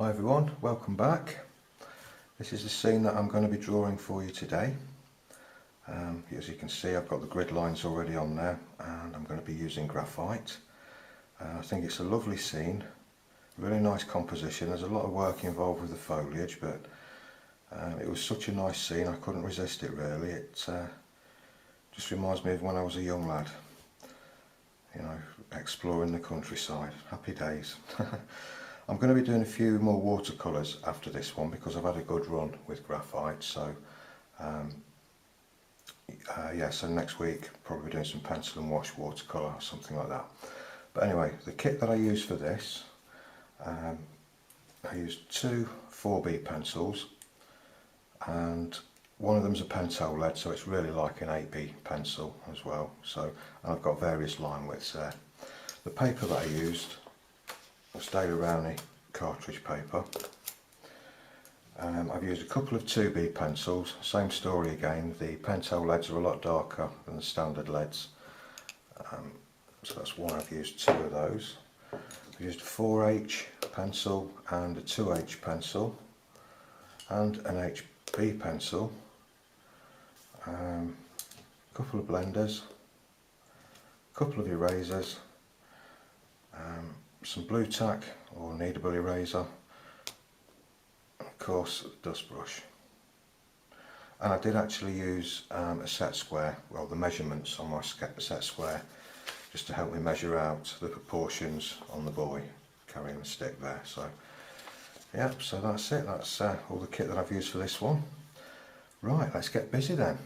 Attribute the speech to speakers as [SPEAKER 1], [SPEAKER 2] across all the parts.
[SPEAKER 1] Hi everyone, welcome back. This is the scene that I'm going to be drawing for you today. As you can see, I've got the grid lines already on there and I'm going to be using graphite. I think it's a lovely scene, really nice composition. There's a lot of work involved with the foliage, but it was such a nice scene I couldn't resist it really. It just reminds me of when I was a young lad, you know, exploring the countryside. Happy days. I'm going to be doing a few more watercolours after this one because I've had a good run with graphite, so so next week probably doing some pencil and wash watercolour or something like that. But anyway, the kit that I use for this, I used two 4B pencils and one of them's a pentel lead, so it's really like an 8B pencil as well. So I've got various line widths there. The paper that I used was Daily Rowney cartridge paper. I've used a couple of 2B pencils, same story again. The pentel leads are a lot darker than the standard leads, so that's why I've used two of those. I've used a 4H pencil and a 2H pencil and an HB pencil, a couple of blenders, a couple of erasers, some blue tack or kneadable eraser, and of course a dust brush. And I did actually use a set square, well the measurements on my set square, just to help me measure out the proportions on the boy carrying the stick there. So yeah, so that's it, that's all the kit that I've used for this one. Right, let's get busy then.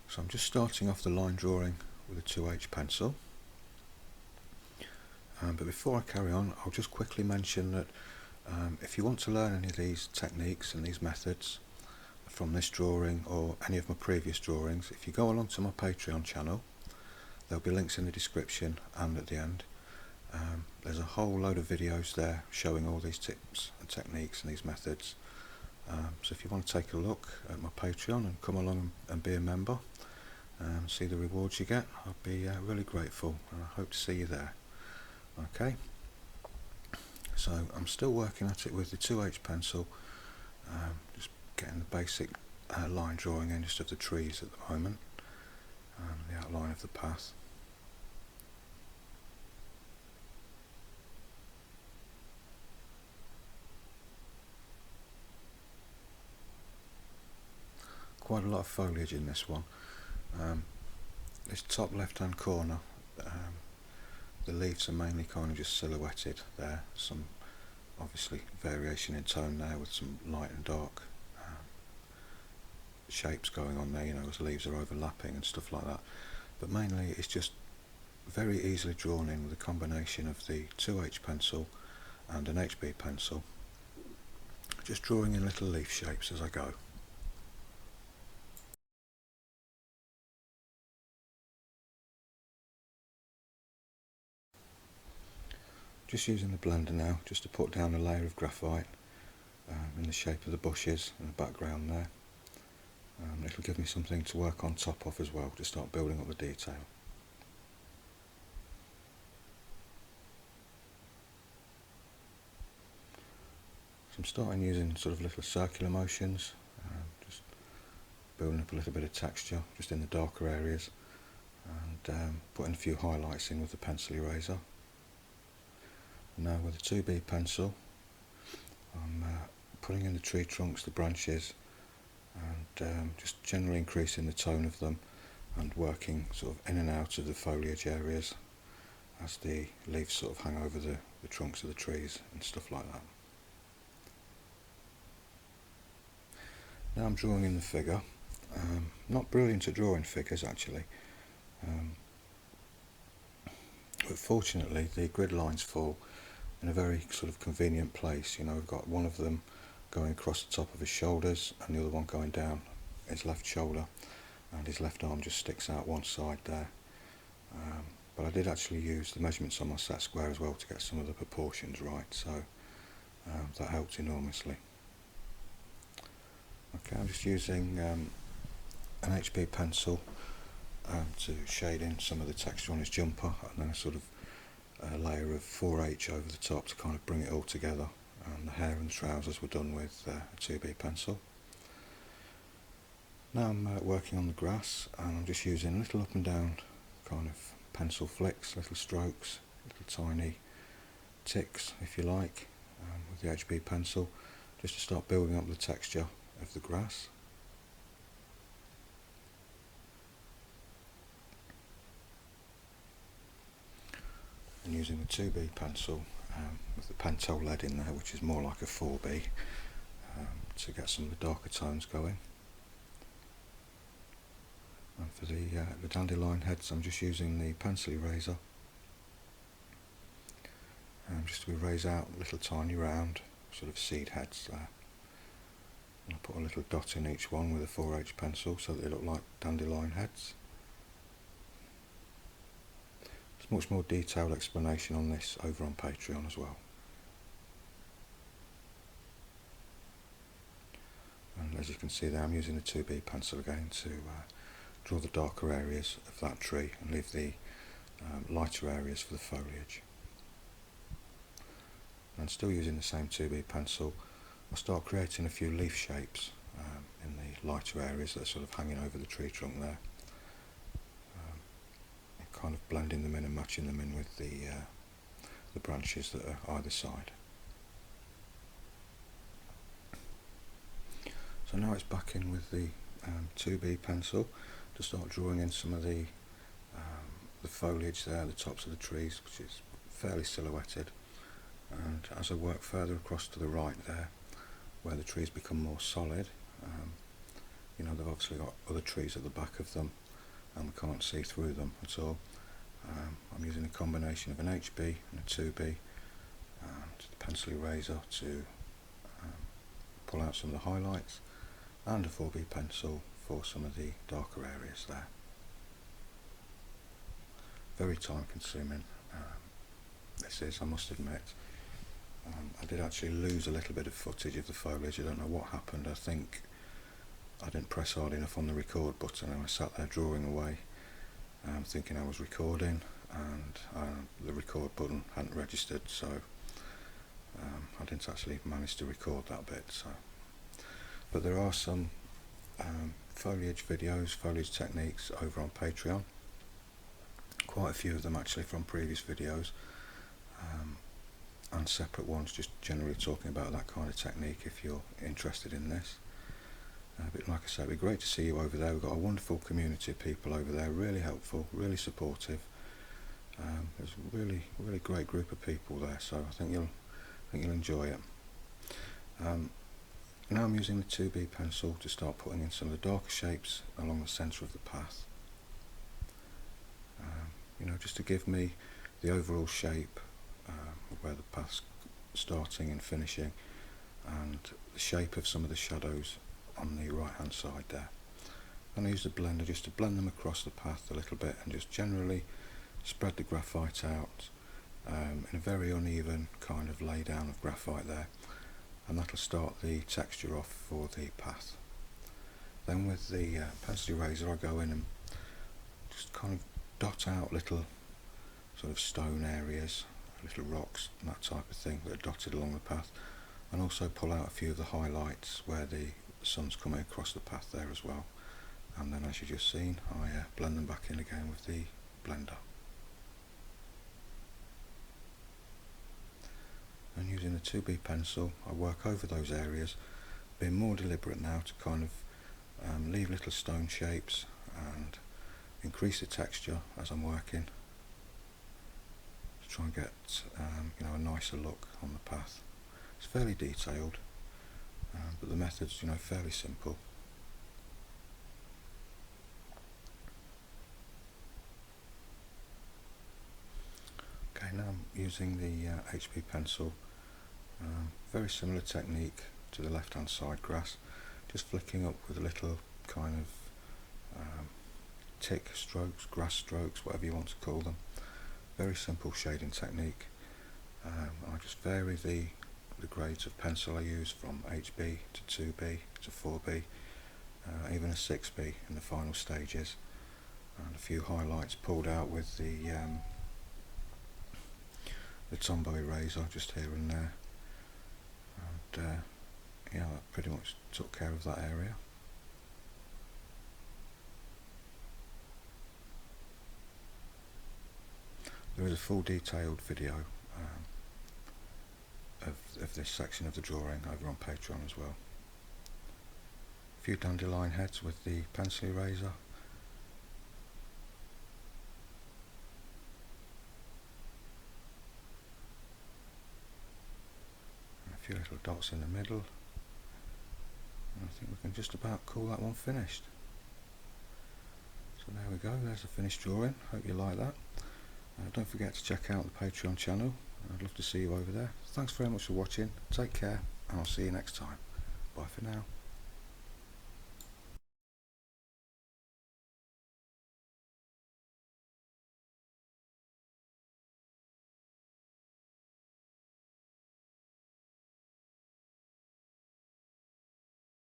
[SPEAKER 1] So I'm just starting off the line drawing with a 2H pencil, but before I carry on I'll just quickly mention that if you want to learn any of these techniques and these methods from this drawing or any of my previous drawings, if you go along to my Patreon channel, there'll be links in the description and at the end. There's a whole load of videos there showing all these tips and techniques and these methods. So if you want to take a look at my Patreon and come along and be a member and see the rewards you get, I'd be really grateful, and I hope to see you there. Okay, so I'm still working at it with the 2H pencil, just getting the basic line drawing in just of the trees at the moment, the outline of the path. Quite a lot of foliage in this one. This top left hand corner, the leaves are mainly kind of just silhouetted there. Some obviously variation in tone there with some light and dark shapes going on there, you know, as leaves are overlapping and stuff like that. But mainly it's just very easily drawn in with a combination of the 2H pencil and an HB pencil, just drawing in little leaf shapes as I go. Just using the blender now just to put down a layer of graphite in the shape of the bushes in the background there. It'll give me something to work on top of as well to start building up the detail. So I'm starting using sort of little circular motions, just building up a little bit of texture just in the darker areas, and putting a few highlights in with the pencil eraser. Now with the 2B pencil, I'm putting in the tree trunks, the branches, and just generally increasing the tone of them and working sort of in and out of the foliage areas as the leaves sort of hang over the trunks of the trees and stuff like that. Now I'm drawing in the figure. Not brilliant at drawing figures actually, but fortunately the grid lines fall in a very sort of convenient place. You know, we've got one of them going across the top of his shoulders and the other one going down his left shoulder, and his left arm just sticks out one side there. But I did actually use the measurements on my set square as well to get some of the proportions right, so that helped enormously. Okay, I'm just using an HB pencil to shade in some of the texture on his jumper, and then a sort of a layer of 4H over the top to kind of bring it all together, and the hair and the trousers were done with a 2B pencil. Now I'm working on the grass, and I'm just using little up and down kind of pencil flicks, little strokes, little tiny ticks if you like, with the HB pencil, just to start building up the texture of the grass. And using the 2B pencil with the Pentel lead in there, which is more like a 4B, to get some of the darker tones going. And for the dandelion heads, I'm just using the pencil eraser just to erase out little tiny round sort of seed heads there. And I put a little dot in each one with a 4H pencil so that they look like dandelion heads. There's much more detailed explanation on this over on Patreon as well. And as you can see there, I'm using the 2B pencil again to draw the darker areas of that tree and leave the lighter areas for the foliage. And still using the same 2B pencil, I'll start creating a few leaf shapes in the lighter areas that are sort of hanging over the tree trunk there. Kind of blending them in and matching them in with the branches that are either side. So now it's back in with the 2B pencil to start drawing in some of the foliage there, the tops of the trees, which is fairly silhouetted. And as I work further across to the right there, where the trees become more solid, you know, they've obviously got other trees at the back of them and we can't see through them at all. I'm using a combination of an HB and a 2B and the pencil eraser to pull out some of the highlights, and a 4B pencil for some of the darker areas there. Very time consuming this is, I must admit. I did actually lose a little bit of footage of the foliage. I don't know what happened. I think I didn't press hard enough on the record button and I sat there drawing away, thinking I was recording, and the record button hadn't registered, so I didn't actually manage to record that bit. So, but there are some foliage videos, foliage techniques over on Patreon, quite a few of them actually from previous videos, and separate ones just generally talking about that kind of technique if you're interested in this. But like I say, it'd be great to see you over there. We've got a wonderful community of people over there, really helpful, really supportive. There's a really great group of people there, so I think you'll enjoy it. Now I'm using the 2B pencil to start putting in some of the darker shapes along the centre of the path. You know, just to give me the overall shape of where the path's starting and finishing, and the shape of some of the shadows on the right hand side there. And I use the blender just to blend them across the path a little bit and just generally spread the graphite out in a very uneven kind of lay down of graphite there, and that'll start the texture off for the path. Then with the pencil eraser I go in and just kind of dot out little sort of stone areas, little rocks and that type of thing that are dotted along the path, and also pull out a few of the highlights where the sun's coming across the path there as well. And then, as you just seen, I blend them back in again with the blender. And using the 2B pencil, I work over those areas, being more deliberate now to kind of leave little stone shapes and increase the texture as I'm working, to try and get you know, a nicer look on the path. It's fairly detailed, but the method's, you know, fairly simple. Okay, now I'm using the HB pencil, very similar technique to the left hand side grass, just flicking up with a little kind of tick strokes, grass strokes, whatever you want to call them. Very simple shading technique. I just vary the grades of pencil I use from HB to 2B to 4B, even a 6B in the final stages, and a few highlights pulled out with the the Tombow eraser just here and there, and yeah, that pretty much took care of that area. There is a full detailed video of this section of the drawing over on Patreon as well. A few dandelion heads with the pencil eraser. And a few little dots in the middle. And I think we can just about call that one finished. So there we go, there's the finished drawing. Hope you like that. Don't forget to check out the Patreon channel. I'd love to see you over there. Thanks very much for watching. Take care, and I'll see you next time. Bye for now.